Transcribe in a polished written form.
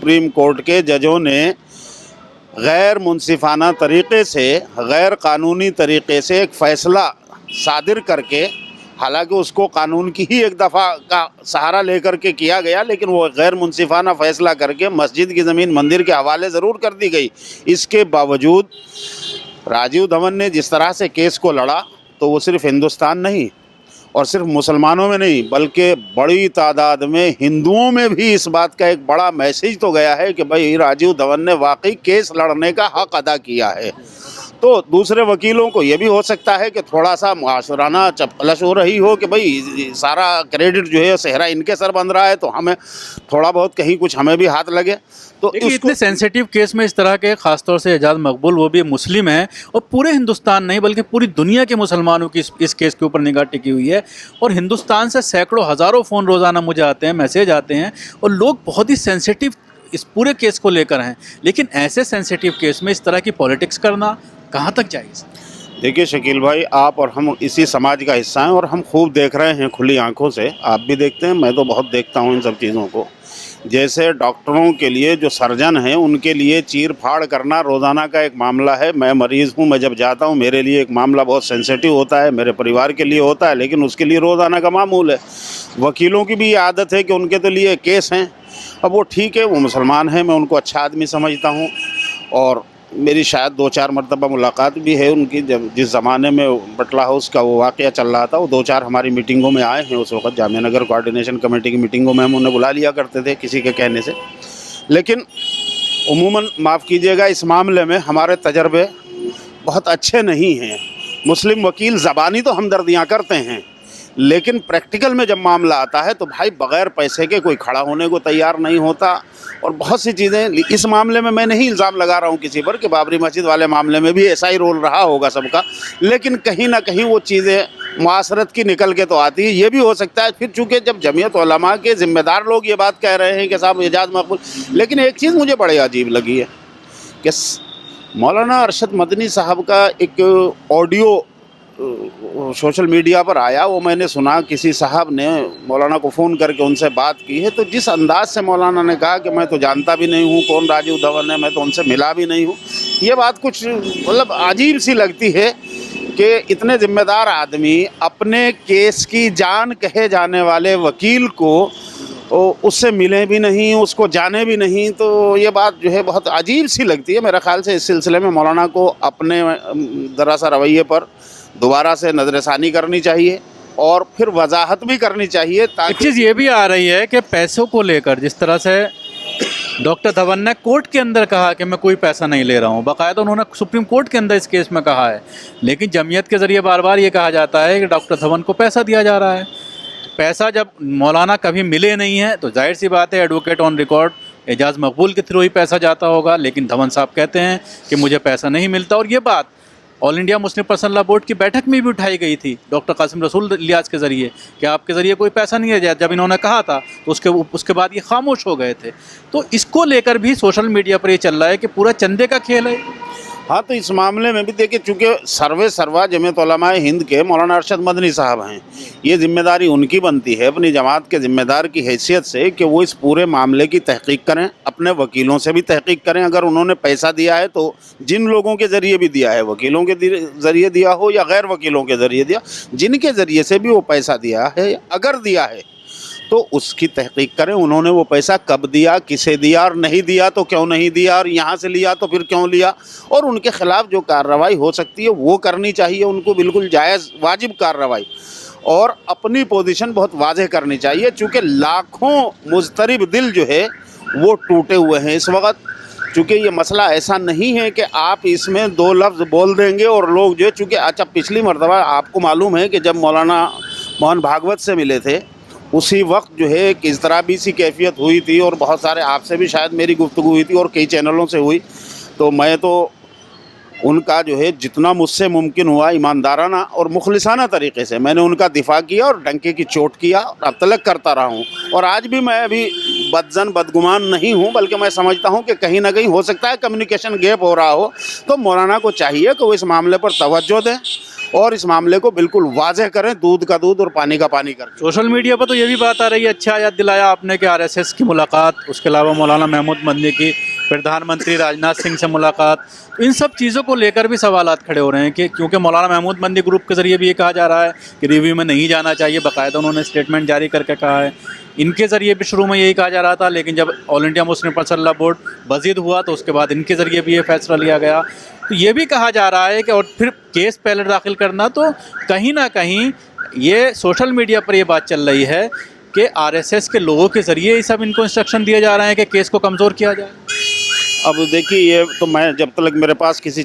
Supreme court के जजों ने गैर मुनसिफाना तरीक़े से, गैर कानूनी तरीक़े से एक फ़ैसला सादिर करके, हालांकि उसको कानून की ही एक दफ़ा का सहारा लेकर के किया गया, लेकिन वो गैर मुनसिफाना फ़ैसला करके मस्जिद की ज़मीन मंदिर के हवाले ज़रूर कर दी गई। इसके बावजूद राजीव धवन ने जिस तरह से केस को लड़ा, तो वो सिर्फ़ हिंदुस्तान नहीं और सिर्फ मुसलमानों में नहीं, बल्कि बड़ी तादाद में हिंदुओं में भी इस बात का एक बड़ा मैसेज तो गया है कि भाई राजीव धवन ने वाकई केस लड़ने का हक़ अदा किया है। तो दूसरे वकीलों को ये भी हो सकता है कि थोड़ा सा मुआशराना चपकलश हो रही हो कि भाई सारा क्रेडिट जो है सेहरा इनके सर बन रहा है, तो हमें थोड़ा बहुत कहीं कुछ हमें भी हाथ लगे। तो इतने सेंसिटिव केस में इस तरह के, खासतौर से एजाज मकबूल वो भी मुस्लिम हैं और पूरे हिंदुस्तान नहीं बल्कि पूरी दुनिया के मुसलमानों की इस केस के ऊपर निगाह टिकी हुई है, और हिंदुस्तान से सैकड़ों हज़ारों फ़ोन रोज़ाना मुझे आते हैं, मैसेज आते हैं, और लोग बहुत ही सेंसिटिव इस पूरे केस को लेकर हैं। लेकिन ऐसे सेंसिटिव केस में इस तरह की पॉलिटिक्स करना कहाँ तक जायज़? देखिए शकील भाई, आप और हम इसी समाज का हिस्सा हैं और हम खूब देख रहे हैं खुली आंखों से। आप भी देखते हैं, मैं तो बहुत देखता हूं इन सब चीज़ों को। जैसे डॉक्टरों के लिए, जो सर्जन हैं, उनके लिए चीर फाड़ करना रोज़ाना का एक मामला है। मैं मरीज़ हूं, मैं जब जाता हूं मेरे लिए एक मामला बहुत सेंसिटिव होता है, मेरे परिवार के लिए होता है, लेकिन उसके लिए रोज़ाना का मामूल है। वकीलों की भी ये आदत है कि उनके तो लिए केस हैं। अब वो ठीक है, वो मुसलमान हैं, मैं उनको अच्छा आदमी समझता हूँ और मेरी शायद 2-4 मरतबा मुलाकात भी है उनकी। जब जिस ज़माने में बटला हाउस का वो वाक़या चल रहा था, वो 2-4 हमारी मीटिंगों में आए हैं। उस वक़्त जामिया नगर कोऑर्डिनेशन कमेटी की मीटिंगों में हम उन्हें बुला लिया करते थे किसी के कहने से। लेकिन उमूमन माफ़ कीजिएगा, इस मामले में हमारे तजर्बे बहुत अच्छे नहीं हैं। मुस्लिम वकील ज़बानी तो हमदर्दियाँ करते हैं, लेकिन प्रैक्टिकल में जब मामला आता है तो भाई बग़ैर पैसे के कोई खड़ा होने को तैयार नहीं होता। और बहुत सी चीज़ें, इस मामले में मैं नहीं इल्ज़ाम लगा रहा हूँ किसी पर कि बाबरी मस्जिद वाले मामले में भी ऐसा ही रोल रहा होगा सबका, लेकिन कहीं ना कहीं वो चीज़ें मुआशरत की निकल के तो आती है। ये भी हो सकता है फिर, चूँकि जब जमीयत उलमा के ज़िम्मेदार लोग ये बात कह रहे हैं कि साहब एजाज मकबूल, लेकिन एक चीज़ मुझे बड़ी अजीब लगी है कि मौलाना अरशद मदनी साहब का एक ऑडियो सोशल मीडिया पर आया। वो मैंने सुना, किसी साहब ने मौलाना को फ़ोन करके उनसे बात की है, तो जिस अंदाज से मौलाना ने कहा कि मैं तो जानता भी नहीं हूँ कौन राजीव धवन है, मैं तो उनसे मिला भी नहीं हूँ, ये बात कुछ मतलब अजीब सी लगती है कि इतने ज़िम्मेदार आदमी अपने केस की जान कहे जाने वाले वकील को उससे मिले भी नहीं, उसको जाने भी नहीं। तो ये बात जो है बहुत अजीब सी लगती है। मेरा ख़्याल से इस सिलसिले में मौलाना को अपने ज़रा सा रवैये पर दोबारा से नज़रसानी करनी चाहिए और फिर वजाहत भी करनी चाहिए। एक चीज़ ये भी आ रही है कि पैसों को लेकर जिस तरह से डॉक्टर धवन ने कोर्ट के अंदर कहा कि मैं कोई पैसा नहीं ले रहा हूँ, बाकायदा उन्होंने सुप्रीम कोर्ट के अंदर इस केस में कहा है, लेकिन जमीयत के ज़रिए बार बार ये कहा जाता है कि डॉक्टर धवन को पैसा दिया जा रहा है। पैसा जब मौलाना कभी मिले नहीं है तो जाहिर सी बात है एडवोकेट ऑन रिकॉर्ड एजाज मकबूल के थ्रू ही पैसा जाता होगा, लेकिन धवन साहब कहते हैं कि मुझे पैसा नहीं मिलता। और ये बात all India Muslim Personal Law board की बैठक में भी उठाई गई थी डॉक्टर कासिम रसूल लियाज के ज़रिए कि आपके ज़रिए कोई पैसा नहीं है। जब इन्होंने कहा था तो उसके बाद ये खामोश हो गए थे। तो इसको लेकर भी सोशल मीडिया पर ये चल रहा है कि पूरा चंदे का खेल है। हाँ, तो इस मामले में भी देखिए, चूँकि सर्वे सर्वा जमीयत उलमा हिंद के मौलाना अरशद मदनी साहब हैं, ये जिम्मेदारी उनकी बनती है अपनी जमात के ज़िम्मेदार की हैसियत से कि वो इस पूरे मामले की तहकीक करें, अपने वकीलों से भी तहकीक करें। अगर उन्होंने पैसा दिया है तो जिन लोगों के ज़रिए भी दिया है, वकीलों के ज़रिए दिया हो या गैर वकीलों के ज़रिए दिया, जिनके ज़रिए से भी वो पैसा दिया है, अगर दिया है तो उसकी तहकीक करें। उन्होंने वो पैसा कब दिया, किसे दिया और नहीं दिया तो क्यों नहीं दिया, और यहाँ से लिया तो फिर क्यों लिया, और उनके ख़िलाफ़ जो कार्रवाई हो सकती है वो करनी चाहिए उनको, बिल्कुल जायज़ वाजिब कार्रवाई, और अपनी पोजीशन बहुत वाज़ेह करनी चाहिए। चूँकि लाखों मुज़तरिब दिल जो है वो टूटे हुए हैं इस वक्त। चूँकि ये मसला ऐसा नहीं है कि आप इसमें 2 लफ्ज़ बोल देंगे और लोग जो है, चूँकि अच्छा पिछली मरतबा आपको मालूम है कि जब मौलाना मोहन भागवत से मिले थे, उसी वक्त जो है कि इस तरह भी सी कैफियत हुई थी, और बहुत सारे आपसे भी शायद मेरी गुफ्तगू हुई थी और कई चैनलों से हुई। तो मैं तो उनका जो है जितना मुझसे मुमकिन हुआ ईमानदाराना और मुखलिसाना तरीक़े से मैंने उनका दिफा किया और डंके की चोट किया, और अब तलक करता रहा हूँ। और आज भी मैं अभी बदजन बदगुमान नहीं हूँ, बल्कि मैं समझता हूँ कि कहीं ना कहीं हो सकता है कम्युनिकेशन गैप हो रहा हो। तो मौलाना को चाहिए कि वो इस मामले पर तवज्जो दें और इस मामले को बिल्कुल वाज़ेह करें, दूध का दूध और पानी का पानी करें। सोशल मीडिया पर तो ये भी बात आ रही है, अच्छा याद दिलाया आपने कि आरएसएस की मुलाकात, उसके अलावा मौलाना महमूद मदनी की प्रधानमंत्री राजनाथ सिंह से मुलाकात, इन सब चीज़ों को लेकर भी सवालात खड़े हो रहे हैं कि क्योंकि मौलाना महमूद मदनी ग्रुप के ज़रिए भी ये कहा जा रहा है कि रिव्यू में नहीं जाना चाहिए, बाकायदा उन्होंने स्टेटमेंट जारी करके कहा है। इनके ज़रिए भी शुरू में यही कहा जा रहा था, लेकिन जब All India Muslim Personal Law Board बजीद हुआ तो उसके बाद इनके ज़रिए भी ये फैसला लिया गया। तो ये भी कहा जा रहा है कि और फिर केस पहले दाखिल करना, तो कहीं ना कहीं ये सोशल मीडिया पर ये बात चल रही है कि आरएसएस के लोगों के ज़रिए ये सब इनको इंस्ट्रक्शन दिए जा रहे हैं कि केस को कमज़ोर किया जाए। अब देखिए, ये तो मैं जब तक मेरे पास किसी